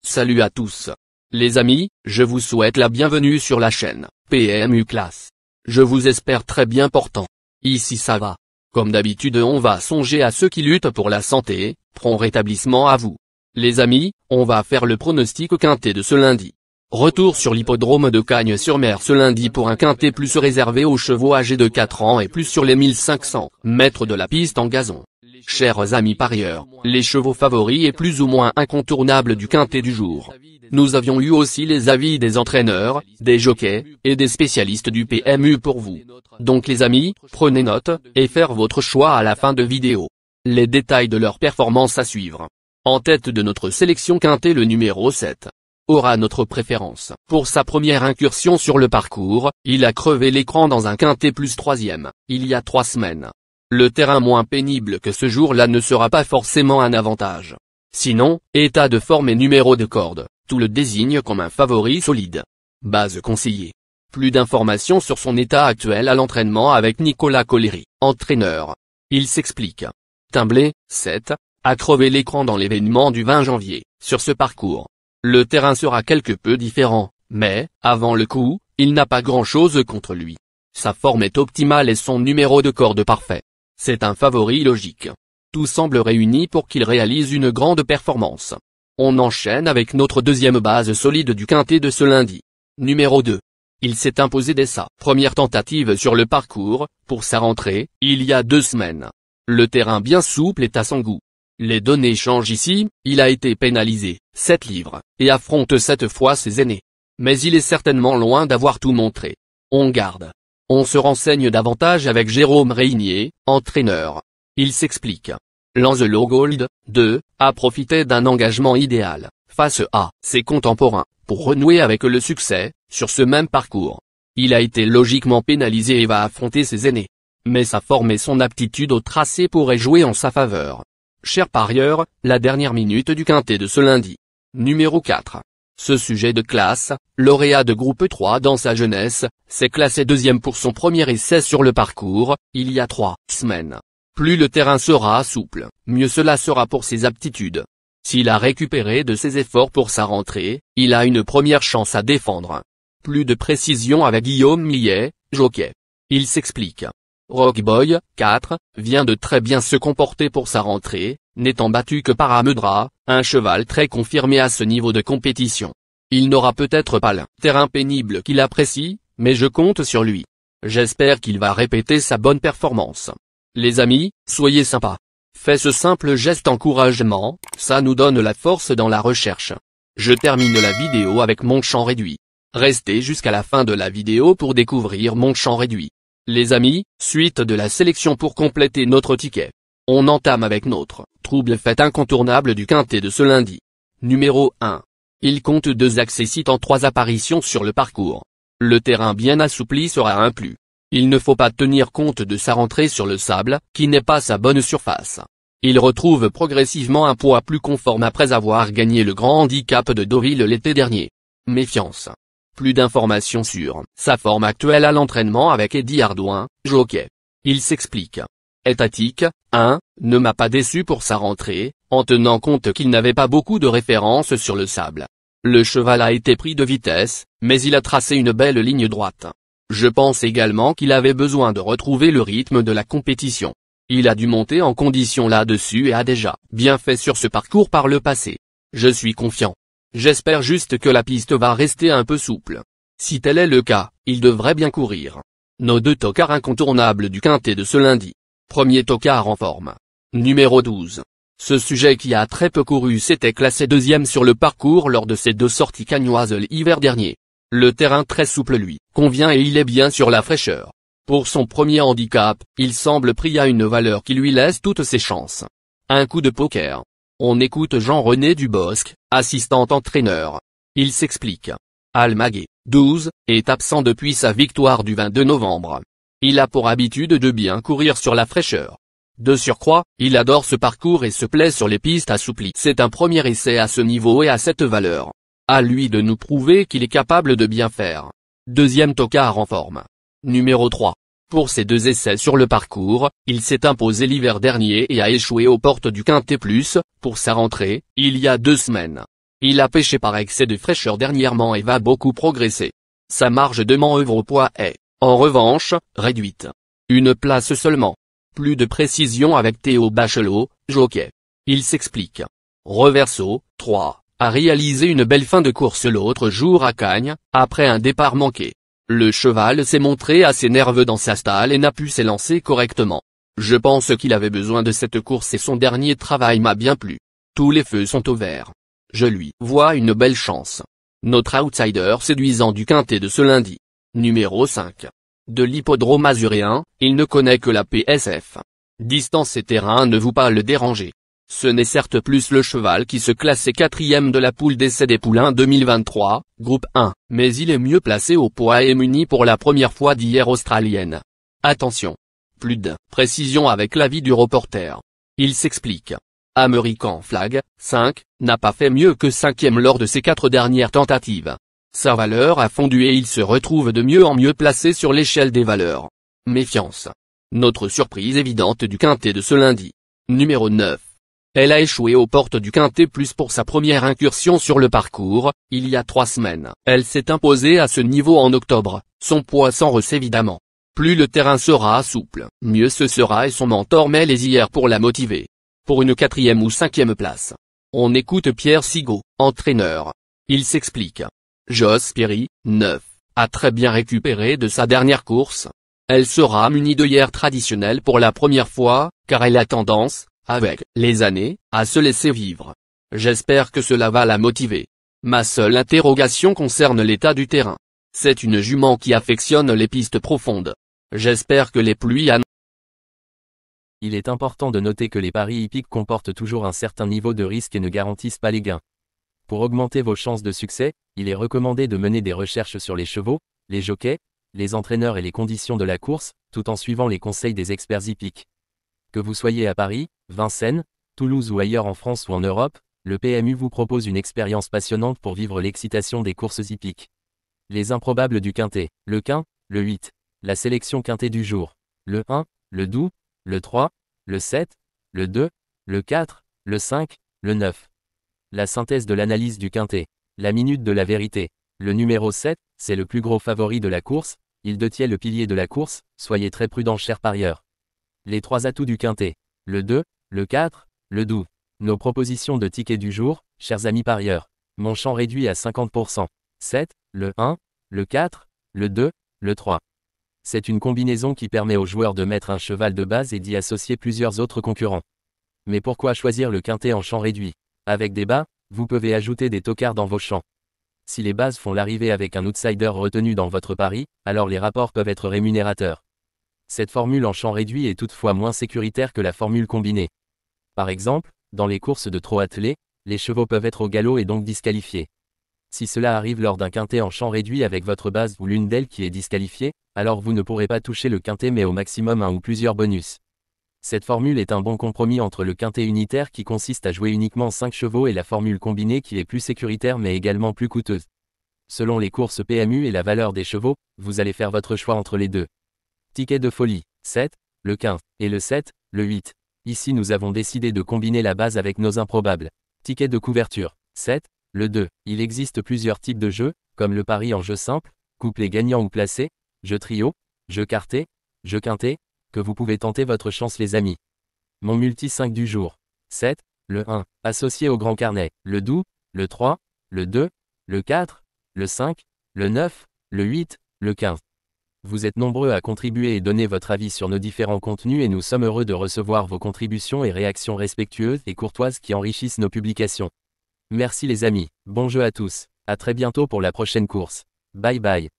Salut à tous. Les amis, je vous souhaite la bienvenue sur la chaîne PMU Classe. Je vous espère très bien portant. Ici ça va. Comme d'habitude on va songer à ceux qui luttent pour la santé, prompt rétablissement à vous. Les amis, on va faire le pronostic quintet de ce lundi. Retour sur l'hippodrome de Cagnes-sur-Mer ce lundi pour un quintet plus réservé aux chevaux âgés de 4 ans et plus sur les 1500 mètres de la piste en gazon. Chers amis parieurs, les chevaux favoris et plus ou moins incontournables du quintet du jour. Nous avions eu aussi les avis des entraîneurs, des jockeys, et des spécialistes du PMU pour vous. Donc les amis, prenez note, et faire votre choix à la fin de vidéo. Les détails de leur performance à suivre. En tête de notre sélection quintet le numéro 7. Aura notre préférence. Pour sa première incursion sur le parcours, il a crevé l'écran dans un quintet plus 3e, il y a 3 semaines. Le terrain moins pénible que ce jour-là ne sera pas forcément un avantage. Sinon, état de forme et numéro de corde, tout le désigne comme un favori solide. Base conseillée. Plus d'informations sur son état actuel à l'entraînement avec Nicolas Collery, entraîneur. Il s'explique. Timblé, 7, a crevé l'écran dans l'événement du 20 janvier, sur ce parcours. Le terrain sera quelque peu différent, mais, avant le coup, il n'a pas grand-chose contre lui. Sa forme est optimale et son numéro de corde parfait. C'est un favori logique. Tout semble réuni pour qu'il réalise une grande performance. On enchaîne avec notre deuxième base solide du quintet de ce lundi. Numéro 2. Il s'est imposé dès sa première tentative sur le parcours, pour sa rentrée, il y a 2 semaines. Le terrain bien souple est à son goût. Les données changent ici, il a été pénalisé, 7 livres, et affronte cette fois ses aînés. Mais il est certainement loin d'avoir tout montré. On garde. On se renseigne davantage avec Jérôme Régnier, entraîneur. Il s'explique. Lancelot Gold, 2, a profité d'un engagement idéal, face à ses contemporains, pour renouer avec le succès, sur ce même parcours. Il a été logiquement pénalisé et va affronter ses aînés. Mais sa forme et son aptitude au tracé pourraient jouer en sa faveur. Chers parieurs, la dernière minute du quintet de ce lundi. Numéro 4. Ce sujet de classe, lauréat de groupe 3 dans sa jeunesse, s'est classé 2e pour son premier essai sur le parcours, il y a 3 semaines. Plus le terrain sera souple, mieux cela sera pour ses aptitudes. S'il a récupéré de ses efforts pour sa rentrée, il a une première chance à défendre. Plus de précision avec Guillaume Millet, jockey. Il s'explique. Rockboy, 4, vient de très bien se comporter pour sa rentrée, n'étant battu que par Amedra, un cheval très confirmé à ce niveau de compétition. Il n'aura peut-être pas le terrain pénible qu'il apprécie, mais je compte sur lui. J'espère qu'il va répéter sa bonne performance. Les amis, soyez sympas. Faites ce simple geste encouragement, ça nous donne la force dans la recherche. Je termine la vidéo avec mon champ réduit. Restez jusqu'à la fin de la vidéo pour découvrir mon champ réduit. Les amis, suite de la sélection pour compléter notre ticket. On entame avec notre trouble fête incontournable du quintet de ce lundi. Numéro 1. Il compte 2 accessites en 3 apparitions sur le parcours. Le terrain bien assoupli sera un plus. Il ne faut pas tenir compte de sa rentrée sur le sable, qui n'est pas sa bonne surface. Il retrouve progressivement un poids plus conforme après avoir gagné le grand handicap de Deauville l'été dernier. Méfiance. Plus d'informations sur sa forme actuelle à l'entraînement avec Eddy Ardouin, jockey. Il s'explique. Étatique, 1, ne m'a pas déçu pour sa rentrée, en tenant compte qu'il n'avait pas beaucoup de références sur le sable. Le cheval a été pris de vitesse, mais il a tracé une belle ligne droite. Je pense également qu'il avait besoin de retrouver le rythme de la compétition. Il a dû monter en condition là-dessus et a déjà bien fait sur ce parcours par le passé. Je suis confiant. J'espère juste que la piste va rester un peu souple. Si tel est le cas, il devrait bien courir. Nos 2 tocards incontournables du quintet de ce lundi. Premier tocard en forme. Numéro 12. Ce sujet qui a très peu couru s'était classé 2e sur le parcours lors de ses 2 sorties cagnoises l'hiver dernier. Le terrain très souple lui convient et il est bien sur la fraîcheur. Pour son premier handicap, il semble pris à une valeur qui lui laisse toutes ses chances. Un coup de poker. On écoute Jean-René Dubosc, assistant entraîneur. Il s'explique. Almaguet, 12, est absent depuis sa victoire du 22 novembre. Il a pour habitude de bien courir sur la fraîcheur. De surcroît, il adore ce parcours et se plaît sur les pistes assouplies. C'est un premier essai à ce niveau et à cette valeur. À lui de nous prouver qu'il est capable de bien faire. Deuxième tocard en forme. Numéro 3. Pour ses 2 essais sur le parcours, il s'est imposé l'hiver dernier et a échoué aux portes du Quintet Plus, pour sa rentrée, il y a 2 semaines. Il a pêché par excès de fraîcheur dernièrement et va beaucoup progresser. Sa marge de manœuvre au poids est, en revanche, réduite. Une place seulement. Plus de précision avec Théo Bachelot, jockey. Il s'explique. Reverso, 3, a réalisé une belle fin de course l'autre jour à Cagnes, après un départ manqué. Le cheval s'est montré assez nerveux dans sa stalle et n'a pu s'élancer correctement. Je pense qu'il avait besoin de cette course et son dernier travail m'a bien plu. Tous les feux sont au vert. Je lui vois une belle chance. Notre outsider séduisant du quintet de ce lundi. Numéro 5. De l'hippodrome azuréen, il ne connaît que la PSF. Distance et terrain ne vous pas le déranger. Ce n'est certes plus le cheval qui se classait 4e de la poule d'essai des poulains 2023, groupe 1, mais il est mieux placé au poids et muni pour la première fois d'hier australienne. Attention. Plus de précision avec l'avis du reporter. Il s'explique. American Flag, 5, n'a pas fait mieux que 5e lors de ses 4 dernières tentatives. Sa valeur a fondu et il se retrouve de mieux en mieux placé sur l'échelle des valeurs. Méfiance. Notre surprise évidente du quintet de ce lundi. Numéro 9. Elle a échoué aux portes du quintet plus pour sa première incursion sur le parcours, il y a 3 semaines. Elle s'est imposée à ce niveau en octobre, son poids s'enresse évidemment. Plus le terrain sera souple, mieux ce sera et son mentor met les hier pour la motiver. Pour une 4e ou 5e place. On écoute Pierre Sigaud, entraîneur. Il s'explique. Joss Perry, 9, a très bien récupéré de sa dernière course. Elle sera munie de hier traditionnel pour la première fois, car elle a tendance, avec les années, à se laisser vivre. J'espère que cela va la motiver. Ma seule interrogation concerne l'état du terrain. C'est une jument qui affectionne les pistes profondes. J'espère que les pluies Il est important de noter que les paris hippiques comportent toujours un certain niveau de risque et ne garantissent pas les gains. Pour augmenter vos chances de succès, il est recommandé de mener des recherches sur les chevaux, les jockeys, les entraîneurs et les conditions de la course, tout en suivant les conseils des experts hippiques. Que vous soyez à Paris, Vincennes, Toulouse ou ailleurs en France ou en Europe, le PMU vous propose une expérience passionnante pour vivre l'excitation des courses hippiques. Les improbables du quintet, le quin, le 8, la sélection quintet du jour, le 1, le doux, le 3, le 7, le 2, le 4, le 5, le 9. La synthèse de l'analyse du quintet, la minute de la vérité. Le numéro 7, c'est le plus gros favori de la course, il détient le pilier de la course, soyez très prudents chers parieurs. Les 3 atouts du quintet, le 2, le 4, le doux. Nos propositions de tickets du jour, chers amis parieurs. Mon champ réduit à 50%. 7, le 1, le 4, le 2, le 3. C'est une combinaison qui permet aux joueurs de mettre un cheval de base et d'y associer plusieurs autres concurrents. Mais pourquoi choisir le quintet en champ réduit? Avec des bas, vous pouvez ajouter des tocards dans vos champs. Si les bases font l'arrivée avec un outsider retenu dans votre pari, alors les rapports peuvent être rémunérateurs. Cette formule en champ réduit est toutefois moins sécuritaire que la formule combinée. Par exemple, dans les courses de trot attelé, les chevaux peuvent être au galop et donc disqualifiés. Si cela arrive lors d'un quintet en champ réduit avec votre base ou l'une d'elles qui est disqualifiée, alors vous ne pourrez pas toucher le quintet mais au maximum un ou plusieurs bonus. Cette formule est un bon compromis entre le quintet unitaire qui consiste à jouer uniquement 5 chevaux et la formule combinée qui est plus sécuritaire mais également plus coûteuse. Selon les courses PMU et la valeur des chevaux, vous allez faire votre choix entre les deux. Ticket de folie, 7, le 15, et le 7, le 8. Ici nous avons décidé de combiner la base avec nos improbables. Ticket de couverture, 7, le 2. Il existe plusieurs types de jeux, comme le pari en jeu simple, couplet gagnant ou placé, jeu trio, jeu quarté, jeu quintet, que vous pouvez tenter votre chance les amis. Mon multi 5 du jour. 7, le 1, associé au grand carnet, le doux, le 3, le 2, le 4, le 5, le 9, le 8, le 15. Vous êtes nombreux à contribuer et donner votre avis sur nos différents contenus et nous sommes heureux de recevoir vos contributions et réactions respectueuses et courtoises qui enrichissent nos publications. Merci les amis, bon jeu à tous, à très bientôt pour la prochaine course. Bye bye.